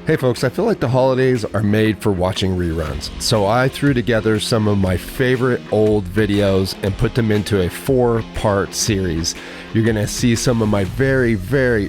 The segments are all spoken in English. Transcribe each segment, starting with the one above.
Hey folks, I feel like the holidays are made for watching reruns. So I threw together some of my favorite old videos and put them into a 4-part series. You're gonna see some of my very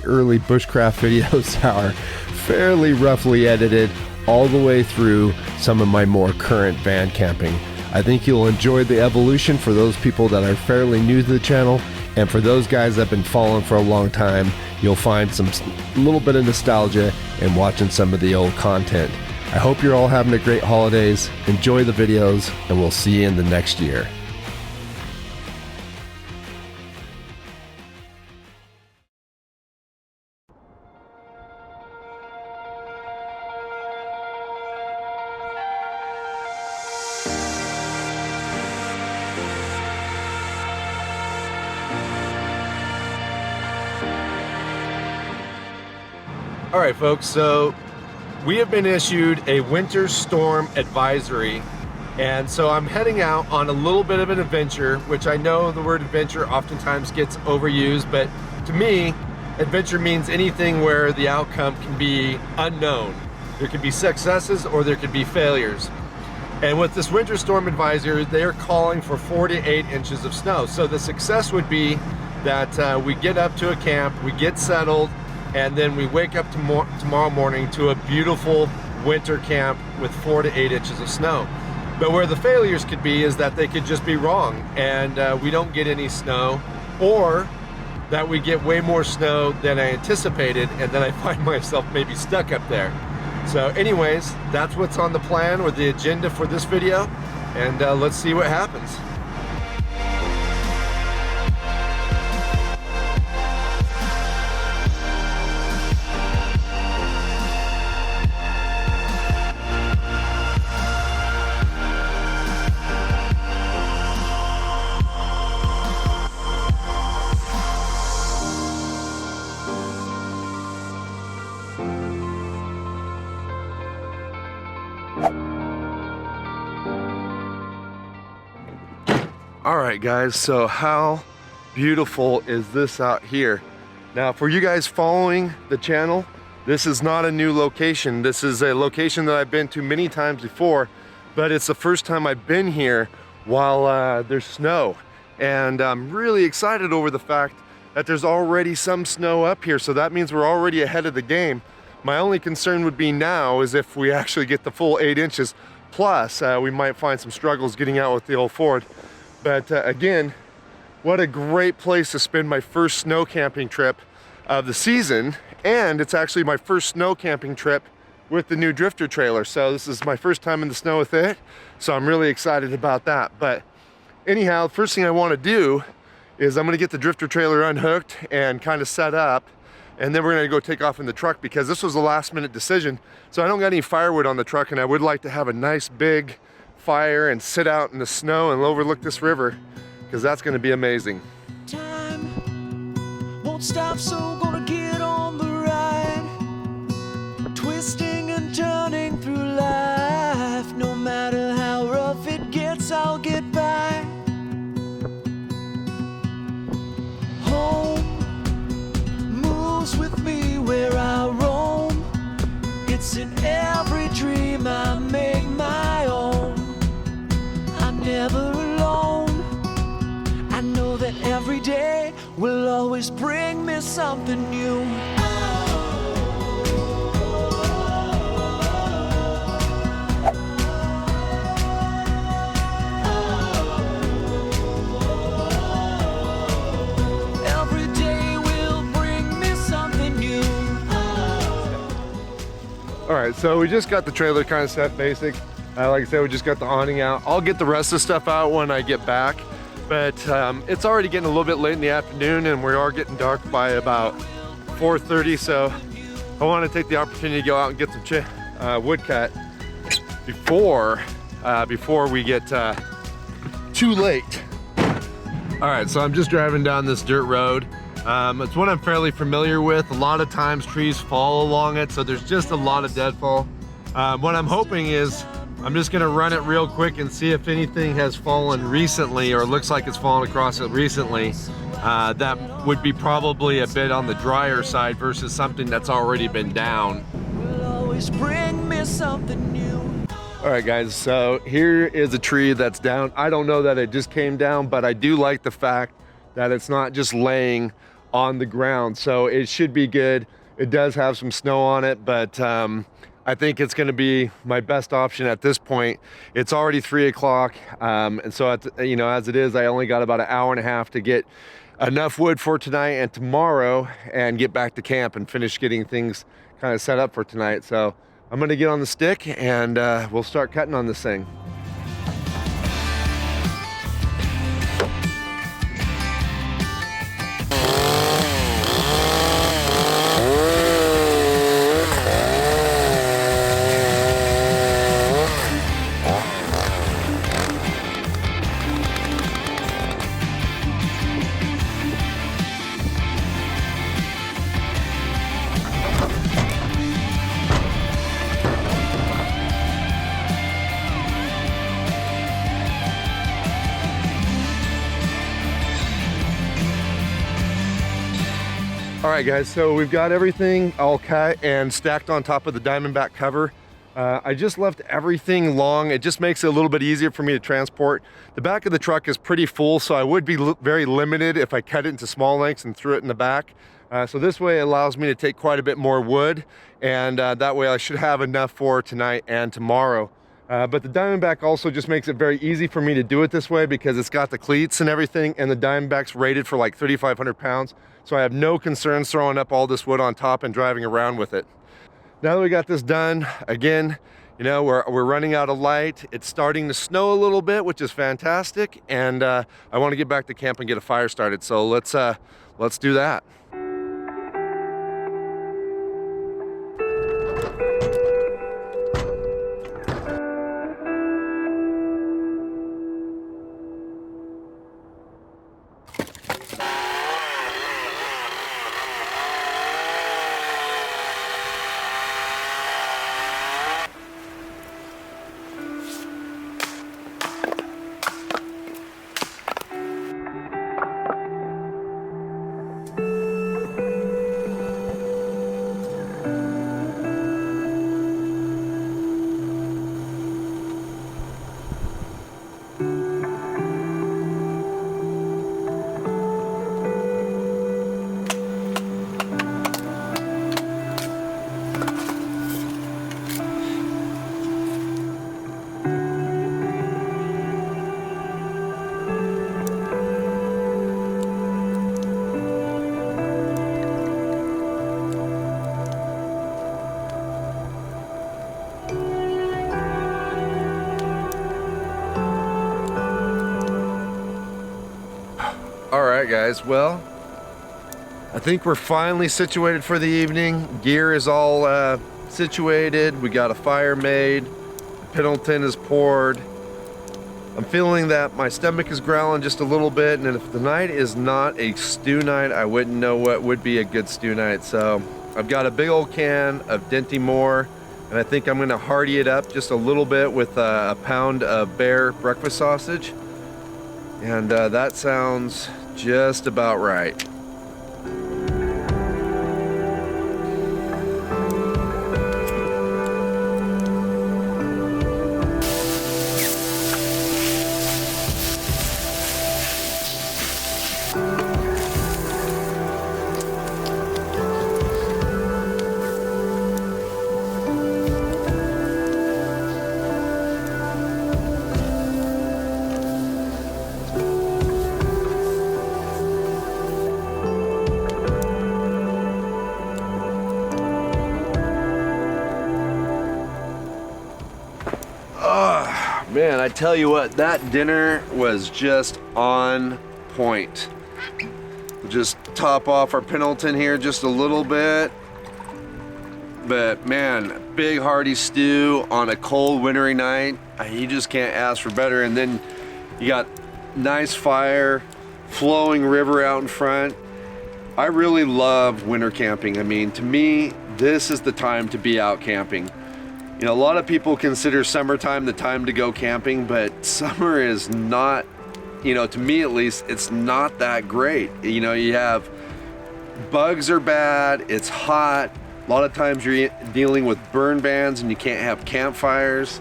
early bushcraft videos that are fairly roughly edited all the way through some of my more current van camping. I think you'll enjoy the evolution for those people that are fairly new to the channel, and for those guys that have been following for a long time, you'll find some little bit of nostalgia in watching some of the old content. I hope you're all having a great holidays. Enjoy the videos, and we'll see you in the next year. All right, folks, so we have been issued a winter storm advisory, and so I'm heading out on a little bit of an adventure, which I know the word adventure oftentimes gets overused, but to me, adventure means anything where the outcome can be unknown. There could be successes or there could be failures. And with this winter storm advisory, they're calling for 4 to 8 inches of snow. So the success would be that we get up to a camp, we get settled, and then we wake up tomorrow morning to a beautiful winter camp with 4 to 8 inches of snow. But where the failures could be is that they could just be wrong and we don't get any snow, or that we get way more snow than I anticipated and then I find myself maybe stuck up there. So anyways, that's what's on the plan or the agenda for this video, and let's see what happens. All right, guys, so how beautiful is this out here? Now, for you guys following the channel, this is not a new location. This is a location that I've been to many times before, but it's the first time I've been here while there's snow. And I'm really excited over the fact that there's already some snow up here, so that means we're already ahead of the game. My only concern would be now is if we actually get the full 8 inches, plus we might find some struggles getting out with the old Ford. But again, what a great place to spend my first snow camping trip of the season. And it's actually my first snow camping trip with the new drifter trailer. So this is my first time in the snow with it. So I'm really excited about that. But anyhow, the first thing I want to do is I'm going to get the drifter trailer unhooked and kind of set up. And then we're going to go take off in the truck because this was a last minute decision. So I don't got any firewood on the truck, and I would like to have a nice big fire and sit out in the snow and overlook this river, because that's going to be amazing. Time won't stop, so gonna get on the ride, twisting and turning through life. No matter how rough it gets, I'll get by. Home moves with me where I roam. It's in every dream I make my own. Never alone. I know that every day will always bring me something new. Every day will bring me something new. All right, so we just got the trailer kind of set basic. Like I said, we just got the awning out. I'll get the rest of the stuff out when I get back, but it's already getting a little bit late in the afternoon and we are getting dark by about 4:30, so I want to take the opportunity to go out and get some wood cut before we get too late. All right, so I'm just driving down this dirt road. It's one I'm fairly familiar with. A lot of times trees fall along it, so there's just a lot of deadfall. What I'm hoping is I'm just gonna run it real quick and see if anything has fallen recently or looks like it's fallen across it recently. That would be probably a bit on the drier side versus something that's already been down. always bring me something new. All right, guys, so here is a tree that's down. I don't know that it just came down, but I do like the fact that it's not just laying on the ground, so it should be good. It does have some snow on it, but I think it's going to be my best option at this point. It's already 3 o'clock, and so you know, as it is, I only got about an hour and a half to get enough wood for tonight and tomorrow and get back to camp and finish getting things kind of set up for tonight. So I'm going to get on the stick and we'll start cutting on this thing. All right, guys, so we've got everything all cut and stacked on top of the Diamondback cover. I just left everything long. It just makes it a little bit easier for me to transport. The back of the truck is pretty full, so I would be very limited if I cut it into small lengths and threw it in the back. So this way it allows me to take quite a bit more wood, and that way I should have enough for tonight and tomorrow. But the Diamondback also just makes it very easy for me to do it this way because it's got the cleats and everything, and the Diamondback's rated for like 3,500 pounds. So I have no concerns throwing up all this wood on top and driving around with it. Now that we got this done, again, you know, we're running out of light. It's starting to snow a little bit, which is fantastic. And I want to get back to camp and get a fire started. So let's do that. All right, guys, well, I think we're finally situated for the evening. Gear is all situated. We got a fire made. The Pendleton is poured. I'm feeling that my stomach is growling just a little bit, and if the night is not a stew night, I wouldn't know what would be a good stew night. So I've got a big old can of Dinty Moore, and I think I'm gonna hearty it up just a little bit with a pound of Bear breakfast sausage. And that sounds just about right. Man, I tell you what, that dinner was just on point. We'll just top off our Pendleton here just a little bit. But man, big hearty stew on a cold wintry night. You just can't ask for better. And then you got nice fire, flowing river out in front. I really love winter camping. I mean, to me, this is the time to be out camping. You know, a lot of people consider summertime the time to go camping, but summer is not, you know, to me at least, it's not that great. You know, you have bugs are bad, it's hot, A lot of times you're dealing with burn bans and you can't have campfires.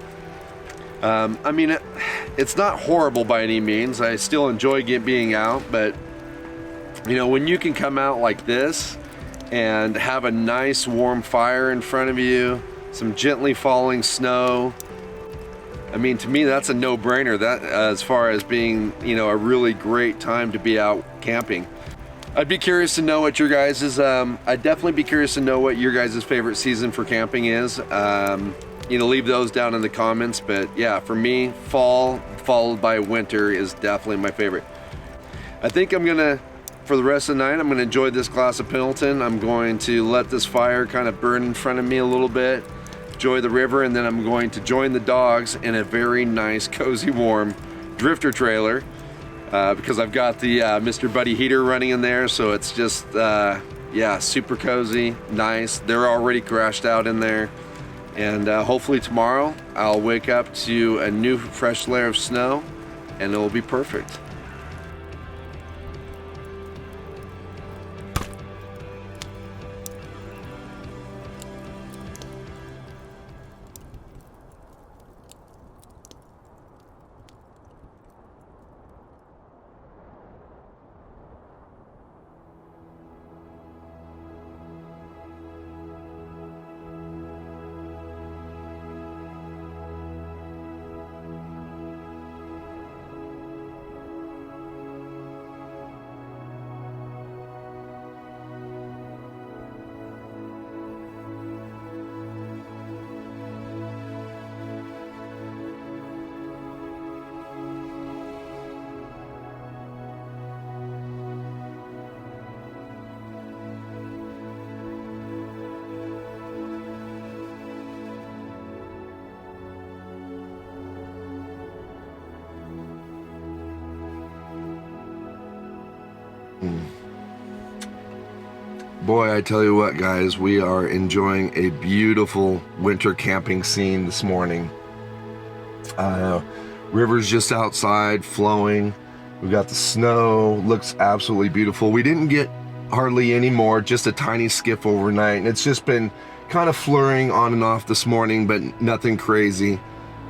I mean, it's not horrible by any means. I still enjoy being out, but you know, when you can come out like this and have a nice warm fire in front of you, some gently falling snow, I mean, to me, that's a no-brainer. That as far as being, you know, a really great time to be out camping. I'd be curious to know what your guys' I'd definitely be curious to know what your guys' favorite season for camping is. You know, leave those down in the comments. But yeah, for me, fall followed by winter is definitely my favorite. I think I'm gonna, for the rest of the night, I'm gonna enjoy this glass of Pendleton. I'm going to let this fire kind of burn in front of me a little bit, enjoy the river, and then I'm going to join the dogs in a very nice, cozy, warm drifter trailer because I've got the Mr. Buddy heater running in there, so it's just, yeah, super cozy, nice. They're already crashed out in there. And hopefully tomorrow I'll wake up to a new fresh layer of snow and it will be perfect. Boy, I tell you what, guys, we are enjoying a beautiful winter camping scene this morning. River's just outside flowing. We've got the snow, looks absolutely beautiful. We didn't get hardly any more, just a tiny skiff overnight, and it's just been kind of flurrying on and off this morning, but nothing crazy.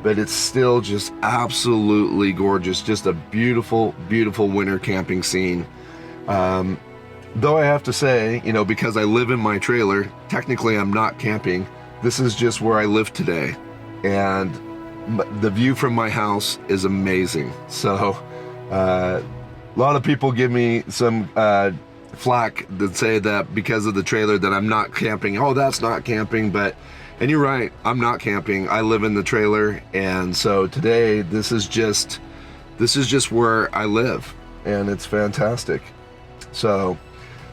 But it's still just absolutely gorgeous. Just a beautiful, beautiful winter camping scene. Though I have to say, you know, because I live in my trailer, technically I'm not camping. This is just where I live today. And the view from my house is amazing. So a lot of people give me some flack that say that because of the trailer that I'm not camping. Oh, that's not camping. And you're right, I'm not camping. I live in the trailer. And so today, this is just where I live. And it's fantastic. So,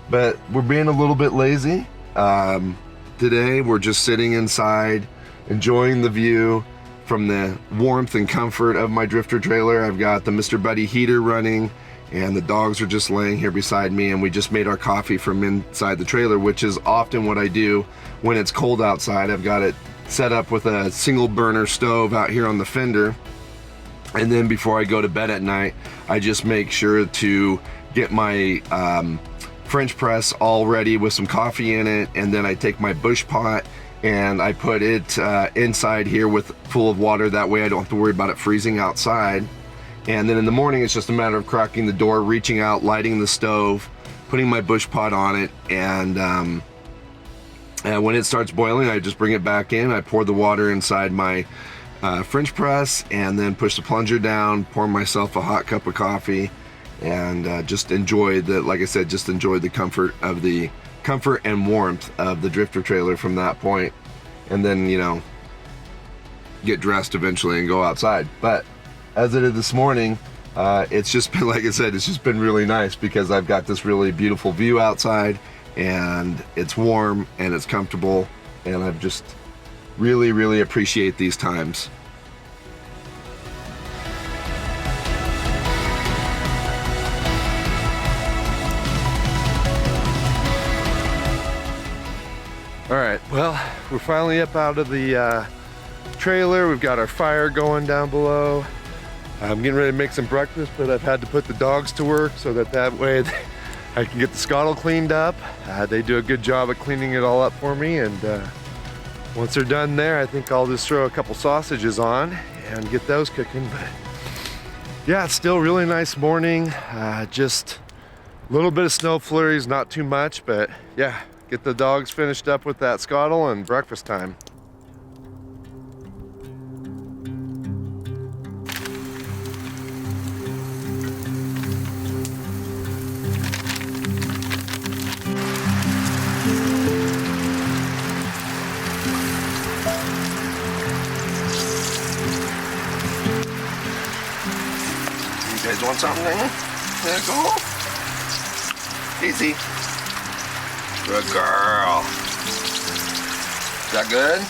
but we're being a little bit lazy. Today, we're just sitting inside, enjoying the view from the warmth and comfort of my drifter trailer. I've got the Mr. Buddy heater running, and the dogs are just laying here beside me, and we just made our coffee from inside the trailer, which is often what I do when it's cold outside. I've got it set up with a single burner stove out here on the fender, and then before I go to bed at night, I just make sure to get my French press all ready with some coffee in it, and then I take my bush pot and I put it inside here full of water. That way I don't have to worry about it freezing outside. And then in the morning, it's just a matter of cracking the door, reaching out, lighting the stove, putting my bush pot on it, and when it starts boiling, I just bring it back in. I pour the water inside my French press, and then push the plunger down, pour myself a hot cup of coffee, and just enjoy like I said, just enjoy the comfort and warmth of the drifter trailer from that point, and then, you know, get dressed eventually and go outside. But as it is this morning, it's just been, like I said, it's just been really nice because I've got this really beautiful view outside, and it's warm and it's comfortable, and I've just really, really appreciate these times. All right, well, we're finally up out of the trailer. We've got our fire going down below. I'm getting ready to make some breakfast, but I've had to put the dogs to work so that way I can get the skottle cleaned up. They do a good job at cleaning it all up for me, and once they're done there, I think I'll just throw a couple sausages on and get those cooking. But yeah, it's still really nice morning. Just a little bit of snow flurries, not too much, but yeah, get the dogs finished up with that skottle and breakfast time. You guys want something there? There you go. Easy. Good girl. Is that good?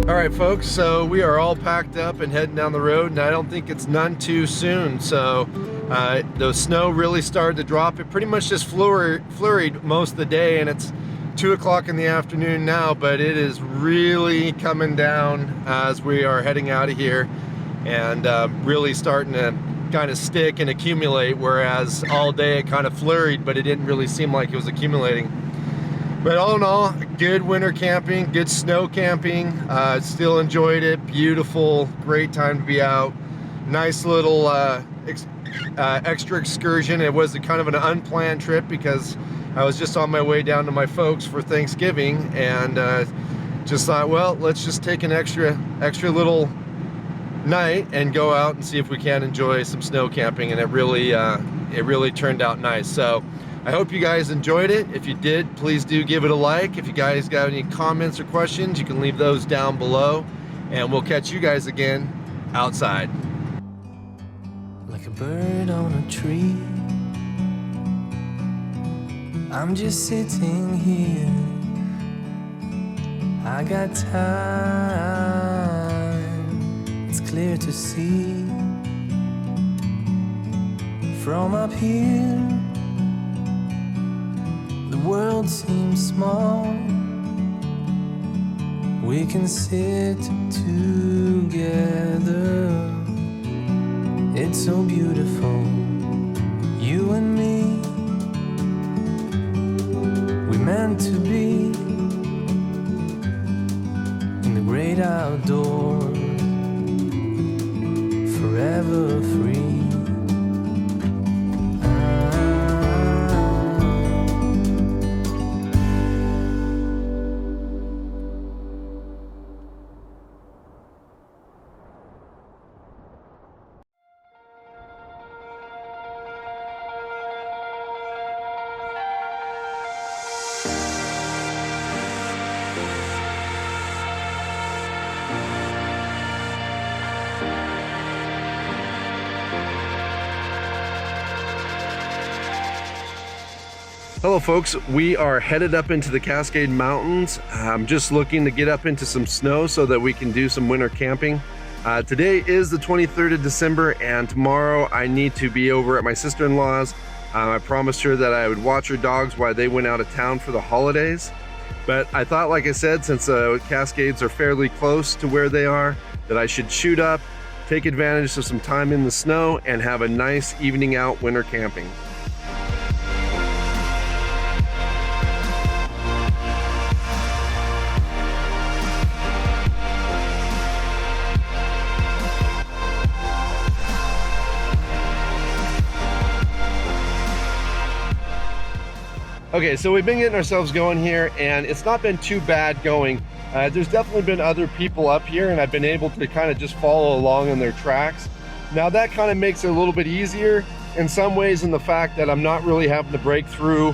All right, folks, so we are all packed up and heading down the road, and I don't think it's none too soon. So the snow really started to drop. It pretty much just flurried most of the day, and it's 2 o'clock in the afternoon now, but it is really coming down as we are heading out of here, and really starting to kind of stick and accumulate, whereas all day it kind of flurried, but it didn't really seem like it was accumulating. But all in all, good winter camping, good snow camping. Still enjoyed it. Beautiful, great time to be out. Nice little extra excursion. It was kind of an unplanned trip because I was just on my way down to my folks for Thanksgiving, and just thought, well, let's just take an extra little night and go out and see if we can enjoy some snow camping. And it really turned out nice. So I hope you guys enjoyed it. If you did, please do give it a like. If you guys got any comments or questions, you can leave those down below, and we'll catch you guys again outside. Like a bird on a tree, I'm just sitting here. I got time, it's clear to see. From up here, the world seems small. We can sit together. It's so beautiful, you and me. We meant to be in the great outdoors, forever free. Hello folks, we are headed up into the Cascade Mountains. I'm just looking to get up into some snow so that we can do some winter camping. Today is the 23rd of December, and tomorrow I need to be over at my sister-in-law's. I promised her that I would watch her dogs while they went out of town for the holidays. But I thought, like I said, since the Cascades are fairly close to where they are, that I should shoot up, take advantage of some time in the snow, and have a nice evening out winter camping. Okay, so we've been getting ourselves going here, and it's not been too bad going. There's definitely been other people up here, and I've been able to kind of just follow along in their tracks. Now that kind of makes it a little bit easier in some ways, in the fact that I'm not really having to break through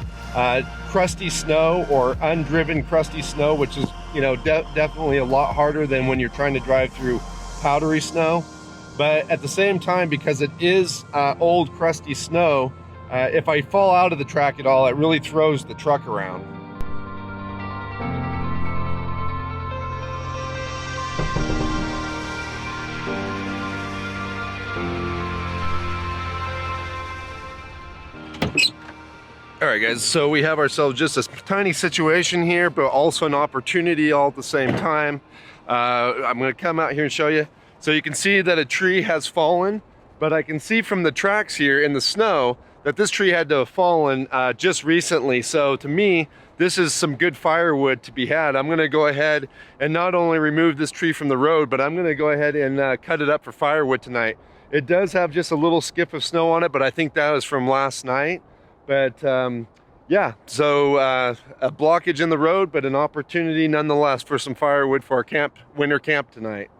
crusty snow or undriven crusty snow, which is, you know, definitely a lot harder than when you're trying to drive through powdery snow. But at the same time, because it is old crusty snow, if I fall out of the track at all, it really throws the truck around. All right, guys, so we have ourselves just a tiny situation here, but also an opportunity all at the same time. I'm gonna come out here and show you. So you can see that a tree has fallen, but I can see from the tracks here in the snow that this tree had to have fallen just recently. So to me, this is some good firewood to be had. I'm gonna go ahead and not only remove this tree from the road, but I'm gonna go ahead and cut it up for firewood tonight. It does have just a little skip of snow on it, but I think that was from last night. But yeah, so a blockage in the road, but an opportunity nonetheless for some firewood for our winter camp tonight.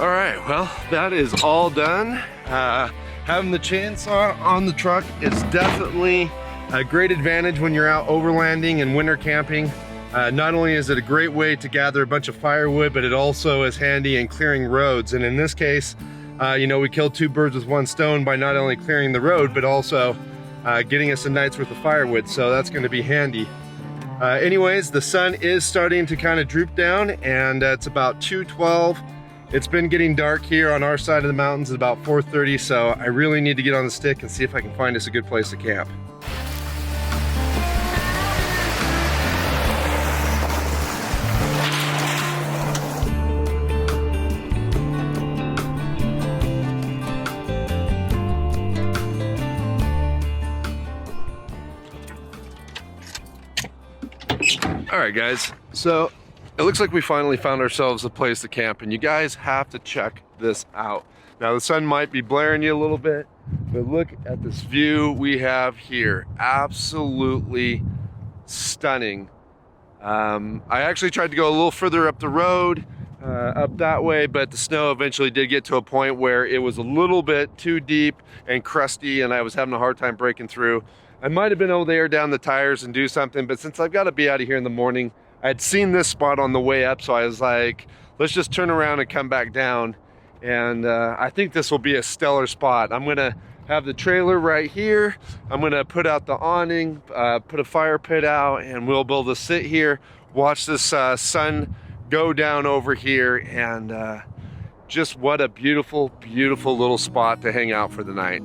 All right, well, that is all done. Having the chainsaw on the truck is definitely a great advantage when you're out overlanding and winter camping. Not only is it a great way to gather a bunch of firewood, but it also is handy in clearing roads. And in this case, you know, we killed two birds with one stone by not only clearing the road, but also getting us a night's worth of firewood. So that's gonna be handy. Anyways, the sun is starting to kind of droop down, and it's about 2:12. It's been getting dark here on our side of the mountains at about 4:30, so I really need to get on the stick and see if I can find us a good place to camp. All right, guys, so it looks like we finally found ourselves a place to camp, and you guys have to check this out. Now, the sun might be blaring you a little bit, but look at this view we have here. Absolutely stunning. I actually tried to go a little further up the road, up that way, but the snow eventually did get to a point where it was a little bit too deep and crusty, and I was having a hard time breaking through. I might have been able to air down the tires and do something, but since I've got to be out of here in the morning, I'd seen this spot on the way up, so I was like, let's just turn around and come back down. And I think this will be a stellar spot. I'm gonna have the trailer right here. I'm gonna put out the awning, put a fire pit out, and we'll be able to sit here, watch this sun go down over here, and just what a beautiful, beautiful little spot to hang out for the night.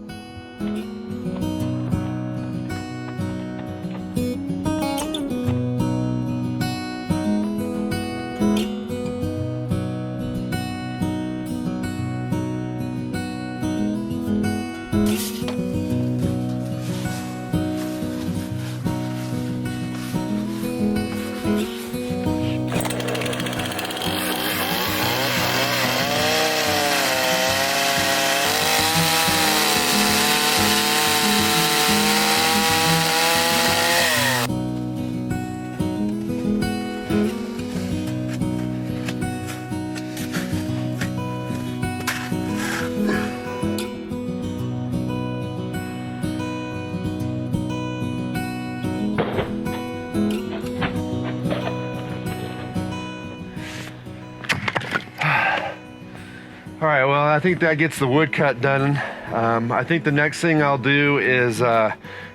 All right, well, I think that gets the wood cut done. I think the next thing I'll do is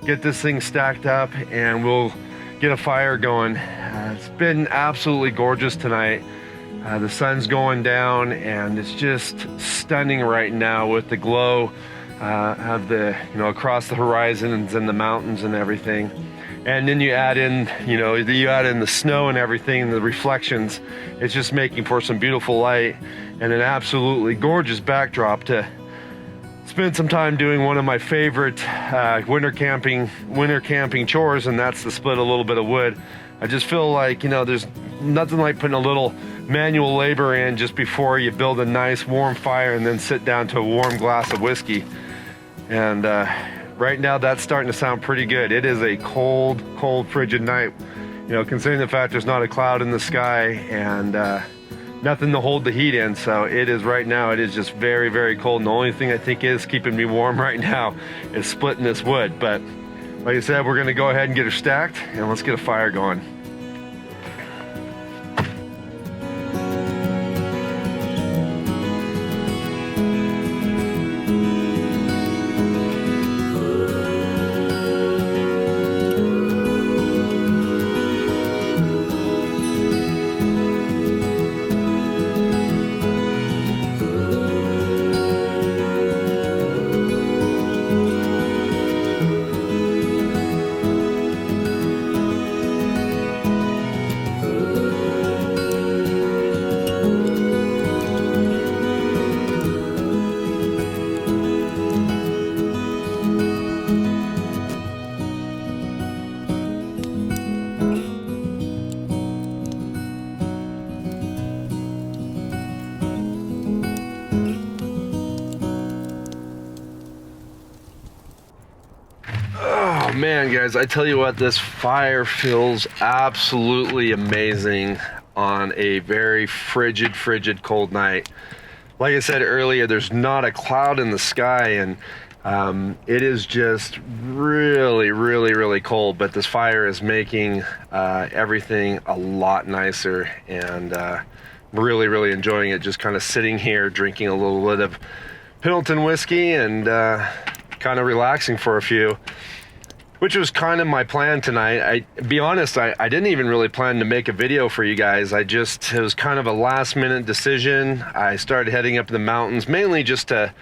get this thing stacked up, and we'll get a fire going. It's been absolutely gorgeous tonight. The sun's going down, and it's just stunning right now with the glow of the, across the horizons and the mountains and everything. And then you add in, you add in the snow and everything, and the reflections. It's just making for some beautiful light and an absolutely gorgeous backdrop to spend some time doing one of my favorite winter camping chores, and that's to split a little bit of wood. I just feel like, there's nothing like putting a little manual labor in just before you build a nice warm fire and then sit down to a warm glass of whiskey. And right now that's starting to sound pretty good. It is a cold, frigid night, considering the fact there's not a cloud in the sky and nothing to hold the heat in. So it is right now, it is just very, very cold. And the only thing I think is keeping me warm right now is splitting this wood. But like I said, we're gonna go ahead and get her stacked and let's get a fire going. Man, guys, I tell you what, this fire feels absolutely amazing on a very frigid cold night. Like I said earlier, there's not a cloud in the sky, and it is just really cold, but this fire is making everything a lot nicer, and really enjoying it, just kind of sitting here drinking a little bit of Pendleton whiskey and kind of relaxing for a few, which was kind of my plan tonight. Be honest, I didn't even really plan to make a video for you guys. It was kind of a last minute decision. I started heading up the mountains mainly just to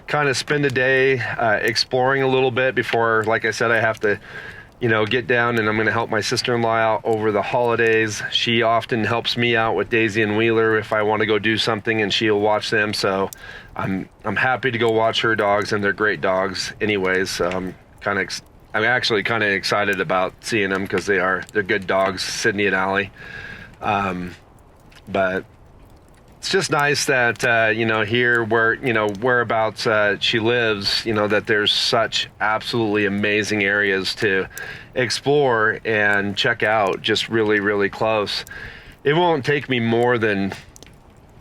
kind of spend a day exploring a little bit before, like I said, I have to get down, and I'm going to help my sister-in-law out over the holidays. She often helps me out with Daisy and Wheeler if I want to go do something, and she'll watch them. So I'm happy to go watch her dogs, and they're great dogs anyways. So I'm actually kind of excited about seeing them because they're good dogs, Sydney and Allie. But it's just nice that here whereabouts she lives, that there's such absolutely amazing areas to explore and check out, just really close. It won't take me more than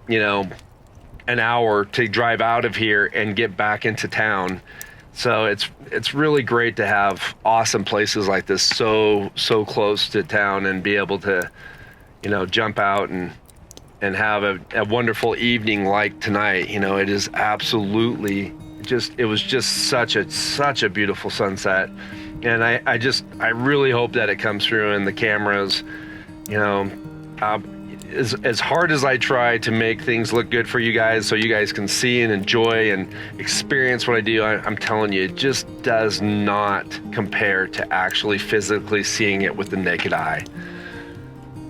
an hour to drive out of here and get back into town. So it's really great to have awesome places like this so close to town and be able to jump out and have a wonderful evening like tonight. It is absolutely it was just such a beautiful sunset, and I really hope that it comes through in the cameras. As hard as I try to make things look good for you guys so you guys can see and enjoy and experience what I do, I'm telling you, it just does not compare to actually physically seeing it with the naked eye.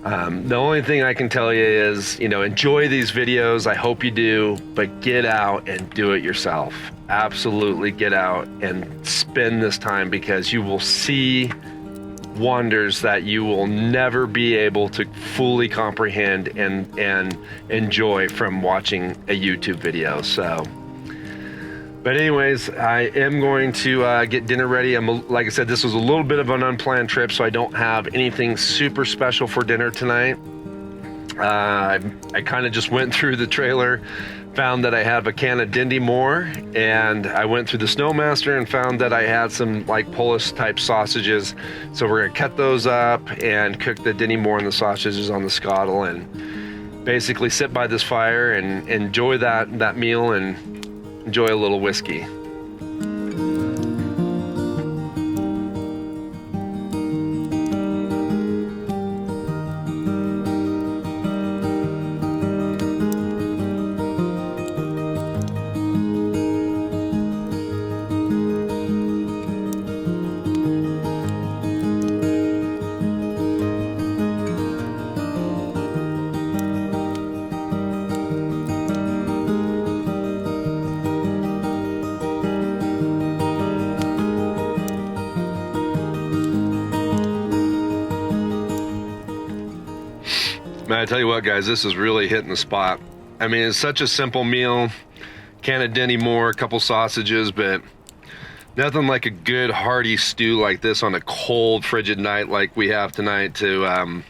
The only thing I can tell you is, enjoy these videos. I hope you do, but get out and do it yourself. Absolutely get out and spend this time, because you will see wonders that you will never be able to fully comprehend and enjoy from watching a YouTube video. So, but anyways, I am going to get dinner ready. Like I said, this was a little bit of an unplanned trip, so I don't have anything super special for dinner tonight. I kind of just went through the trailer, found that I have a can of Dindy Moore, and I went through the Snowmaster and found that I had some like Polish type sausages. So we're gonna cut those up and cook the Dindy Moore and the sausages on the Scottle, and basically sit by this fire and enjoy that meal and enjoy a little whiskey. Man, I tell you what, guys, this is really hitting the spot. I mean, it's such a simple meal. Can't add any more, a couple sausages, but nothing like a good hearty stew like this on a cold, frigid night like we have tonight to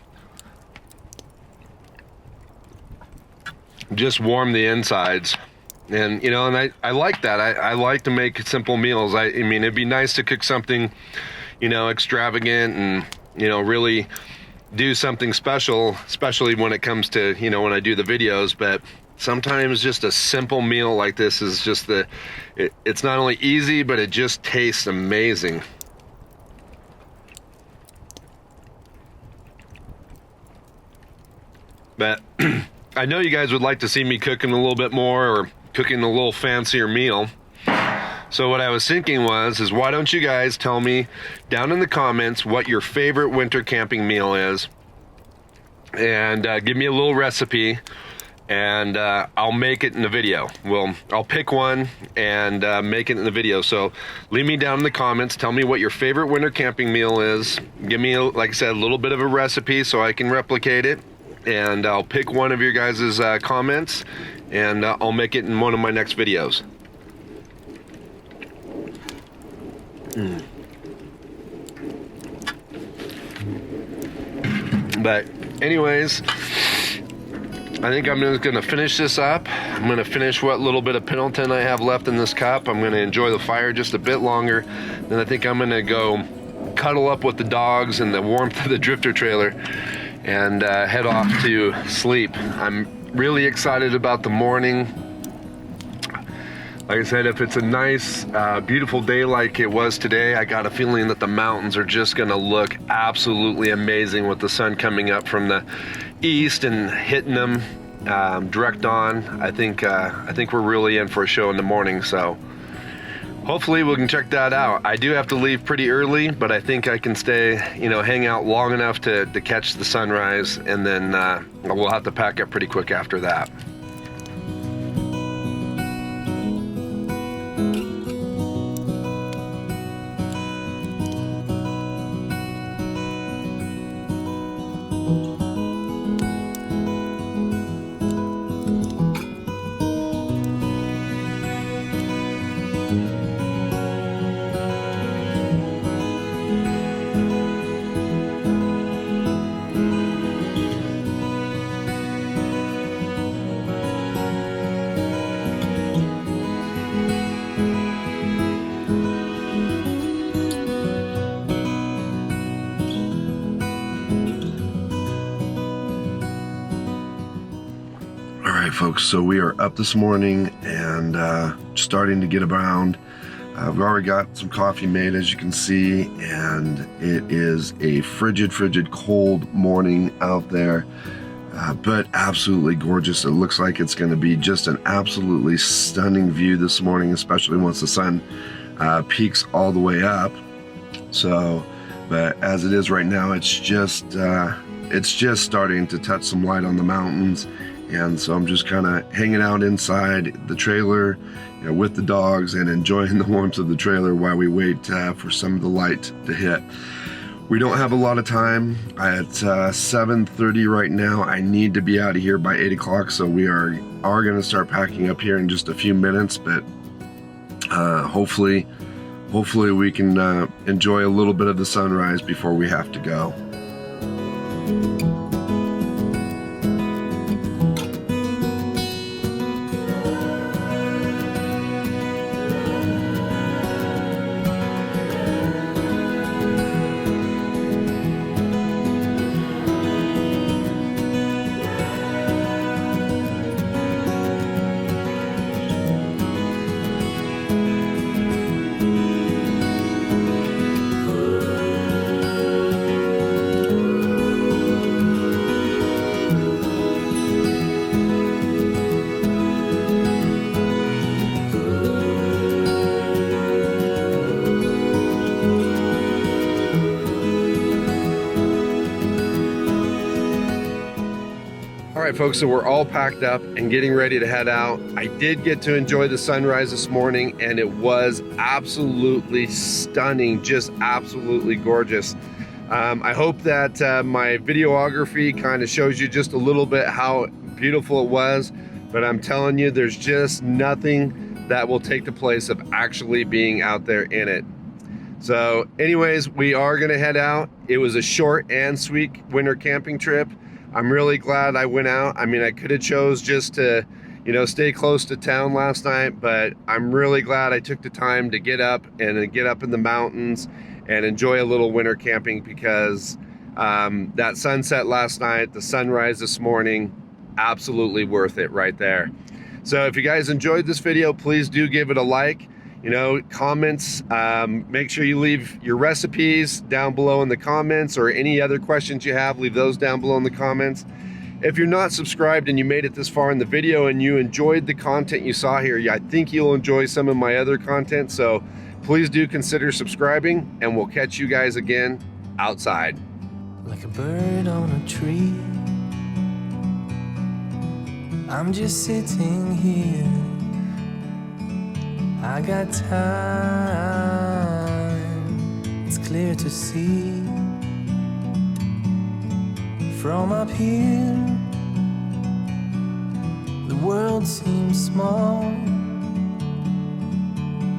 just warm the insides. And, you know, and I like that. I like to make simple meals. I mean, it'd be nice to cook something, you know, extravagant and, you know, really do something special, especially when it comes to, you know, when I do the videos. But sometimes just a simple meal like this is just it's not only easy, but it just tastes amazing. But I know you guys would like to see me cooking a little bit more or cooking a little fancier meal. So what I was thinking is why don't you guys tell me down in the comments what your favorite winter camping meal is, and give me a little recipe, and I'll make it in the video. I'll pick one and make it in the video. So leave me down in the comments, tell me what your favorite winter camping meal is. Give me, like I said, a little bit of a recipe so I can replicate it, and I'll pick one of your guys' comments, and I'll make it in one of my next videos. But anyways, I think I'm just gonna finish this up. I'm gonna finish what little bit of Pendleton I have left in this cup. I'm gonna enjoy the fire just a bit longer. Then I think I'm gonna go cuddle up with the dogs in the warmth of the drifter trailer and head off to sleep. I'm really excited about the morning. Like I said, if it's a nice, beautiful day like it was today, I got a feeling that the mountains are just gonna look absolutely amazing with the sun coming up from the east and hitting them direct on. I think we're really in for a show in the morning, so hopefully we can check that out. I do have to leave pretty early, but I think I can stay, you know, hang out long enough to catch the sunrise, and then we'll have to pack up pretty quick after that. Folks, so we are up this morning and starting to get around. We've already got some coffee made, as you can see, and it is a frigid cold morning out there, but absolutely gorgeous. It looks like it's going to be just an absolutely stunning view this morning, especially once the sun peaks all the way up. So, but as it is right now, it's just starting to touch some light on the mountains. And so I'm just kind of hanging out inside the trailer, you know, with the dogs and enjoying the warmth of the trailer while we wait for some of the light to hit. We don't have a lot of time. It's 7:30 right now. I need to be out of here by 8 o'clock, so we are going to start packing up here in just a few minutes. But hopefully we can enjoy a little bit of the sunrise before we have to go. Alright folks, so we're all packed up and getting ready to head out. I did get to enjoy the sunrise this morning, and it was absolutely stunning, just absolutely gorgeous. I hope that my videography kind of shows you just a little bit how beautiful it was, but I'm telling you, there's just nothing that will take the place of actually being out there in it. So anyways, we are gonna head out. It was a short and sweet winter camping trip. I'm really glad I went out. I mean, I could have chose just to, you know, stay close to town last night, but I'm really glad I took the time to get up and get up in the mountains and enjoy a little winter camping, because that sunset last night, the sunrise this morning, absolutely worth it right there. So if you guys enjoyed this video, please do give it a like. You know, comments, make sure you leave your recipes down below in the comments, or any other questions you have, leave those down below in the comments. If you're not subscribed and you made it this far in the video and you enjoyed the content you saw here, I think you'll enjoy some of my other content. So please do consider subscribing, and we'll catch you guys again outside. Like a bird on a tree, I'm just sitting here. I got time, it's clear to see. From up here, the world seems small.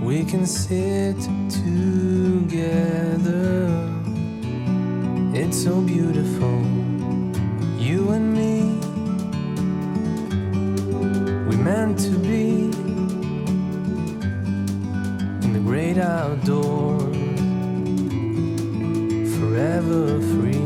We can sit together, it's so beautiful, you and me. We meant to be in the great outdoors, forever free.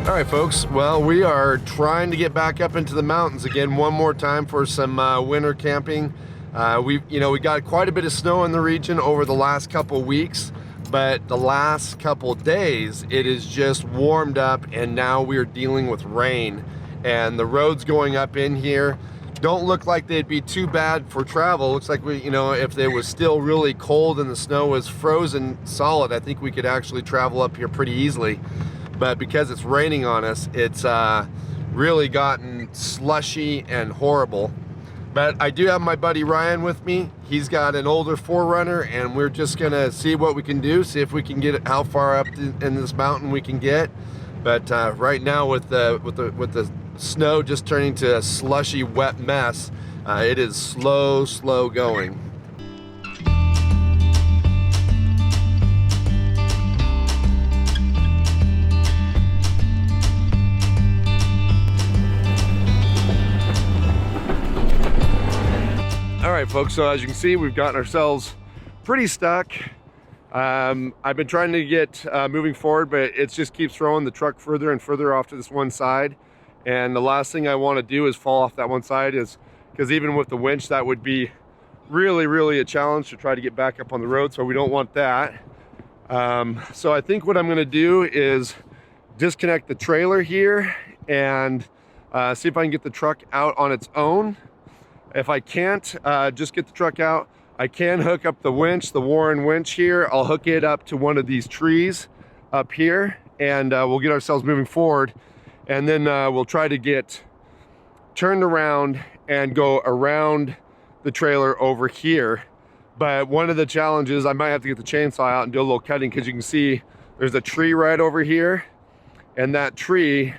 All right, folks, well, we are trying to get back up into the mountains again one more time for some winter camping. We got quite a bit of snow in the region over the last couple weeks, but the last couple days it is just warmed up, and now we're dealing with rain, and the roads going up in here don't look like they'd be too bad for travel. Looks like if it was still really cold and the snow was frozen solid, I think we could actually travel up here pretty easily. But because it's raining on us, it's really gotten slushy and horrible. But I do have my buddy Ryan with me. He's got an older 4Runner, and we're just gonna see what we can do, see if we can get it, how far up in this mountain we can get. But right now, with the snow just turning to a slushy, wet mess, it is slow going. All right, folks, so as you can see, we've gotten ourselves pretty stuck. I've been trying to get moving forward, but it just keeps throwing the truck further and further off to this one side. And the last thing I want to do is fall off that one side, is because even with the winch, that would be really a challenge to try to get back up on the road, so we don't want that. So I think what I'm going to do is disconnect the trailer here and see if I can get the truck out on its own. If I can't just get the truck out, I can hook up the winch, the Warren winch here. I'll hook it up to one of these trees up here, and we'll get ourselves moving forward. And then we'll try to get turned around and go around the trailer over here. But one of the challenges, I might have to get the chainsaw out and do a little cutting, because you can see there's a tree right over here, and that tree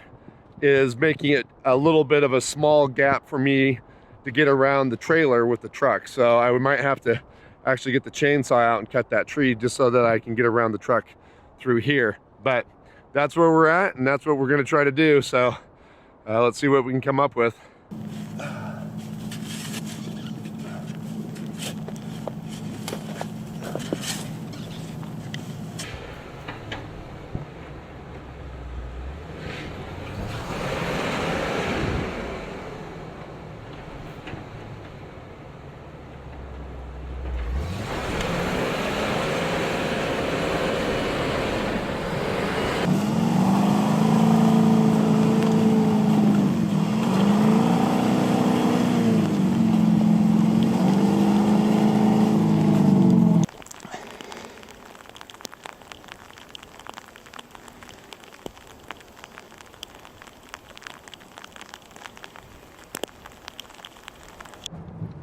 is making it a little bit of a small gap for me to get around the trailer with the truck. So I might have to actually get the chainsaw out and cut that tree, just so that I can get around the truck through here. But that's where we're at, and that's what we're gonna try to do. So let's see what we can come up with.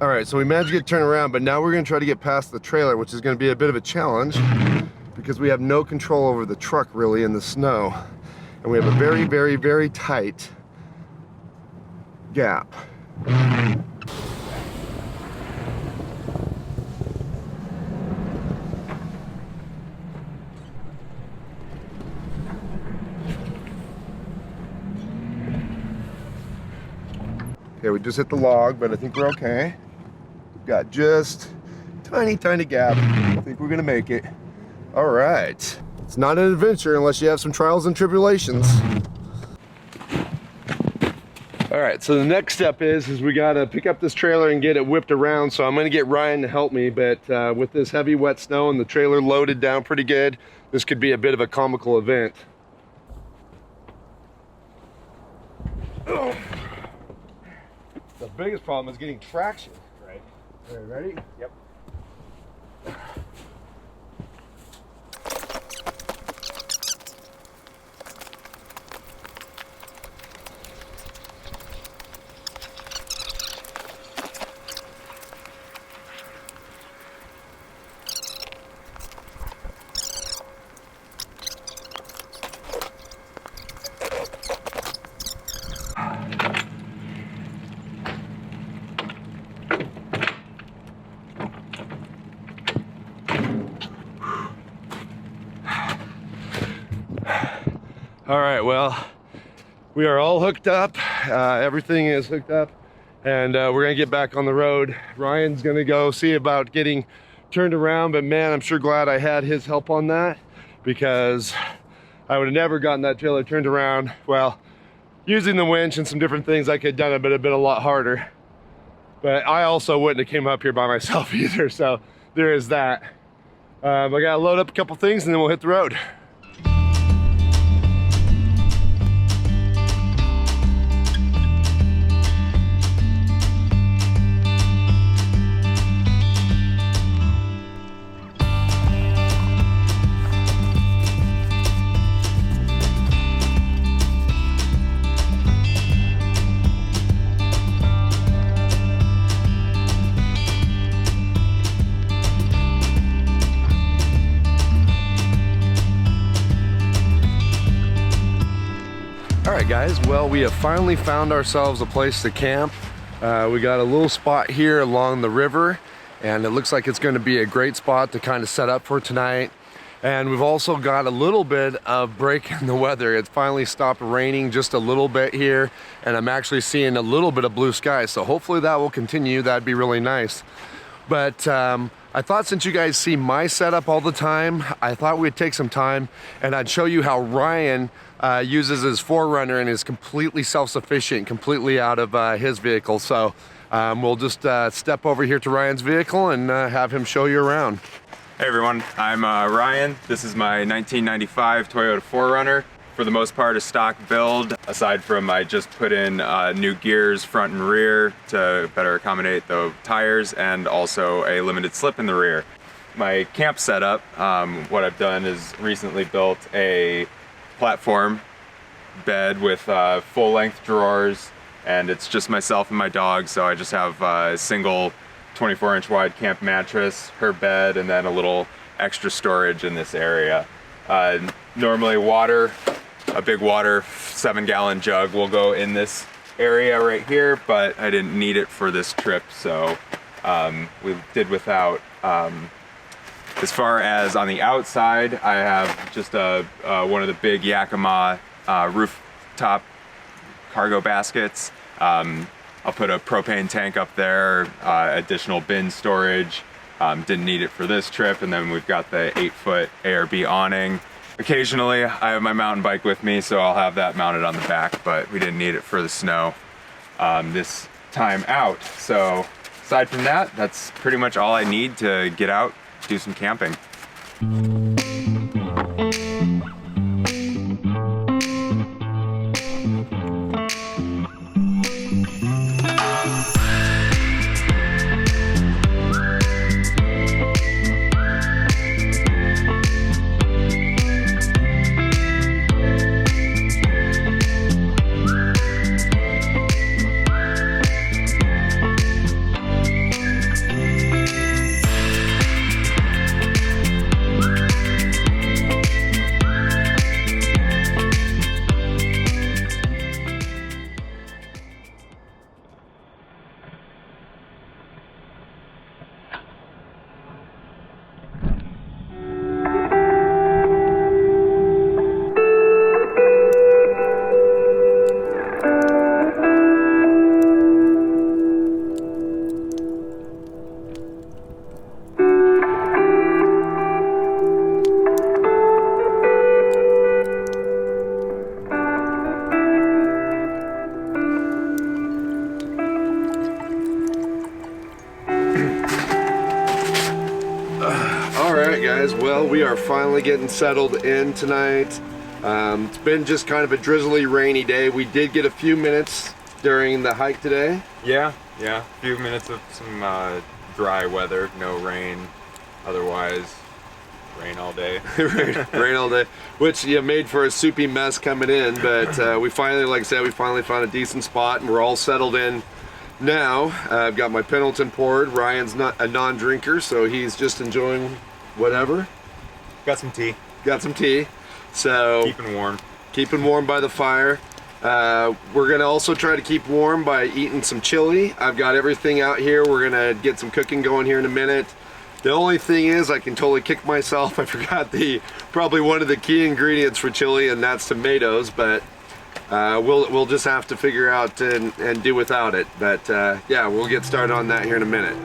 All right, so we managed to get turned around, but now we're gonna try to get past the trailer, which is gonna be a bit of a challenge because we have no control over the truck really in the snow. And we have a very, very, very tight gap. Okay, we just hit the log, but I think we're okay. We've got just tiny, tiny gap. I think we're gonna make it. All right. It's not an adventure unless you have some trials and tribulations. All right, so the next step is we gotta pick up this trailer and get it whipped around. So I'm gonna get Ryan to help me, but with this heavy wet snow and the trailer loaded down pretty good, this could be a bit of a comical event. Oh. The biggest problem is getting traction. Right. All right, ready? Yep. All right, well, we are all hooked up. Everything is hooked up, and we're gonna get back on the road. Ryan's gonna go see about getting turned around, but man, I'm sure glad I had his help on that, because I would have never gotten that trailer turned around. Well, using the winch and some different things, I could have done it, but it'd been a lot harder. But I also wouldn't have came up here by myself either, so there is that. I gotta load up a couple things and then we'll hit the road. All right, guys, well, we have finally found ourselves a place to camp. We got a little spot here along the river, and it looks like it's going to be a great spot to kind of set up for tonight. And we've also got a little bit of break in the weather. It's finally stopped raining just a little bit here, and I'm actually seeing a little bit of blue sky, so hopefully that will continue. That'd be really nice. But I thought, since you guys see my setup all the time, I thought we'd take some time and I'd show you how Ryan uses his 4Runner and is completely self-sufficient, completely out of his vehicle. So we'll just step over here to Ryan's vehicle and have him show you around. Hey everyone, I'm Ryan. This is my 1995 Toyota 4Runner. For the most part, a stock build, aside from I just put in new gears front and rear to better accommodate the tires, and also a limited slip in the rear. My camp setup, what I've done is recently built a platform bed with full-length drawers, and it's just myself and my dog, so I just have a single 24-inch wide camp mattress, her bed, and then a little extra storage in this area. Normally water, a big water 7-gallon jug will go in this area right here, but I didn't need it for this trip, so we did without As far as on the outside, I have just one of the big Yakima rooftop cargo baskets. I'll put a propane tank up there, additional bin storage. Didn't need it for this trip. And then we've got the 8-foot ARB awning. Occasionally I have my mountain bike with me, so I'll have that mounted on the back, but we didn't need it for the snow this time out. So aside from that, that's pretty much all I need to get out, do some camping. Well, we are finally getting settled in tonight. It's been just kind of a drizzly, rainy day. We did get a few minutes during the hike today. Yeah, a few minutes of some dry weather, no rain. Otherwise, rain all day. rain all day, which made for a soupy mess coming in. But we finally, like I said, we finally found a decent spot, and we're all settled in now. I've got my Pendleton poured. Ryan's not a non-drinker, so he's just enjoying whatever. Got some tea. So keeping warm by the fire. We're gonna also try to keep warm by eating some chili. I've got everything out here. We're gonna get some cooking going here in a minute. The only thing is, I can totally kick myself. I forgot probably one of the key ingredients for chili, and that's tomatoes. But we'll just have to figure out and do without it. But yeah, we'll get started on that here in a minute.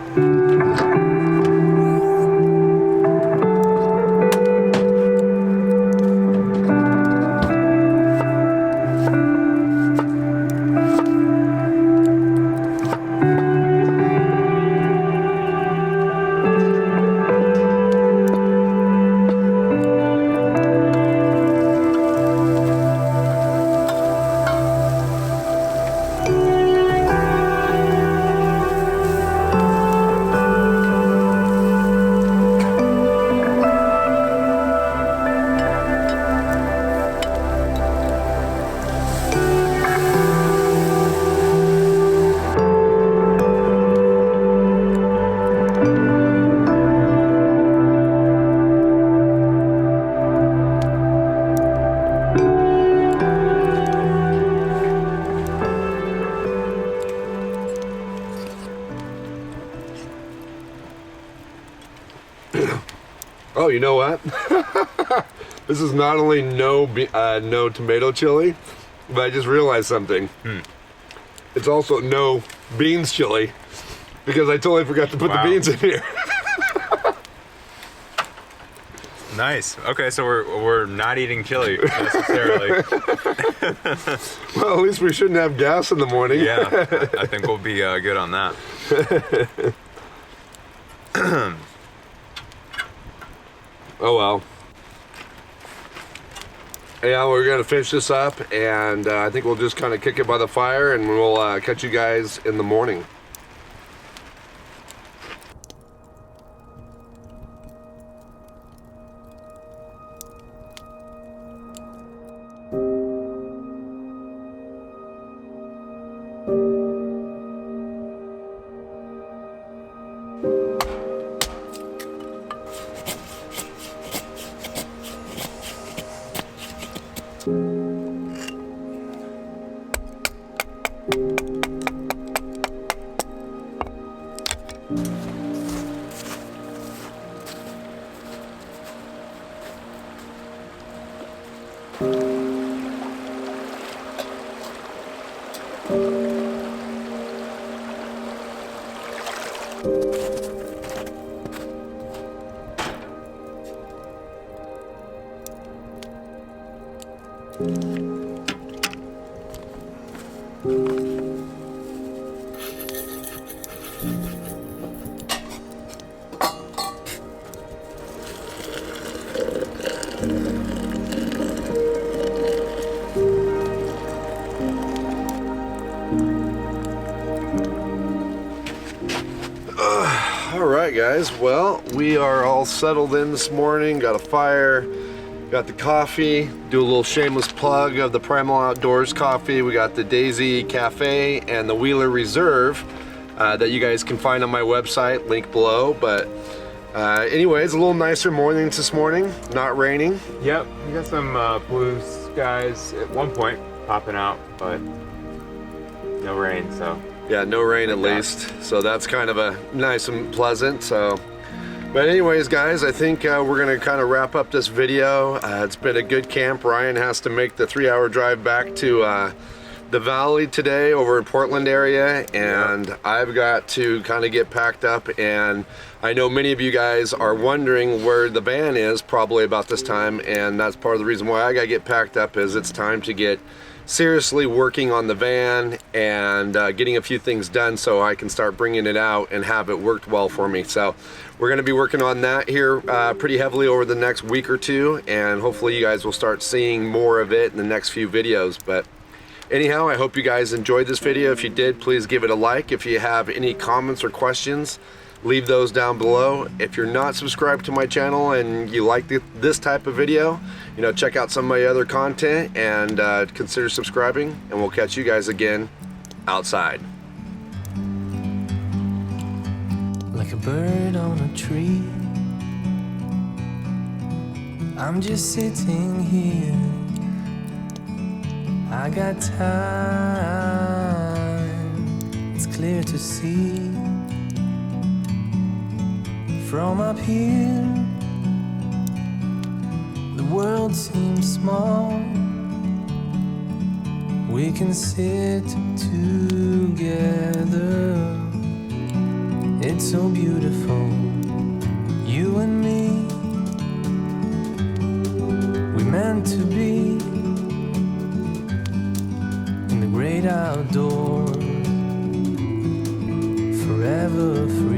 Oh, you know what? This is not only no tomato chili, but I just realized something. It's also no beans chili, because I totally forgot to put the beans in here. Nice. Okay, so we're not eating chili necessarily. Well, at least we shouldn't have gas in the morning. Yeah, I think we'll be good on that. Oh well. Yeah, we're gonna finish this up, and I think we'll just kind of kick it by the fire, and we'll catch you guys in the morning. Alright guys, well, we are all settled in this morning, got a fire, got the coffee, do a little shameless plug of the Primal Outdoors coffee. We got the Daisy Cafe and the Wheeler Reserve that you guys can find on my website, link below. But anyways, a little nicer morning this morning, not raining. Yep, you got some blue skies at one point popping out, but no rain, so. Yeah, no rain at least, so that's kind of a nice and pleasant. So, but anyways guys, I think we're gonna kind of wrap up this video. It's been a good camp. Ryan has to make the 3-hour drive back to the valley today over in Portland area, and I've got to kind of get packed up. And I know many of you guys are wondering where the van is probably about this time, and that's part of the reason why I gotta get packed up, is it's time to get seriously working on the van and getting a few things done so I can start bringing it out and have it worked well for me. So we're going to be working on that here pretty heavily over the next week or two, and hopefully you guys will start seeing more of it in the next few videos. But anyhow, I hope you guys enjoyed this video. If you did, please give it a like. If you have any comments or questions, leave those down below. If you're not subscribed to my channel and you like this type of video, you know, check out some of my other content and consider subscribing, and we'll catch you guys again outside. Like a bird on a tree, I'm just sitting here. I got time, it's clear to see. From up here, the world seems small. We can sit together. It's so beautiful, you and me. We meant to be in the great outdoors, forever free.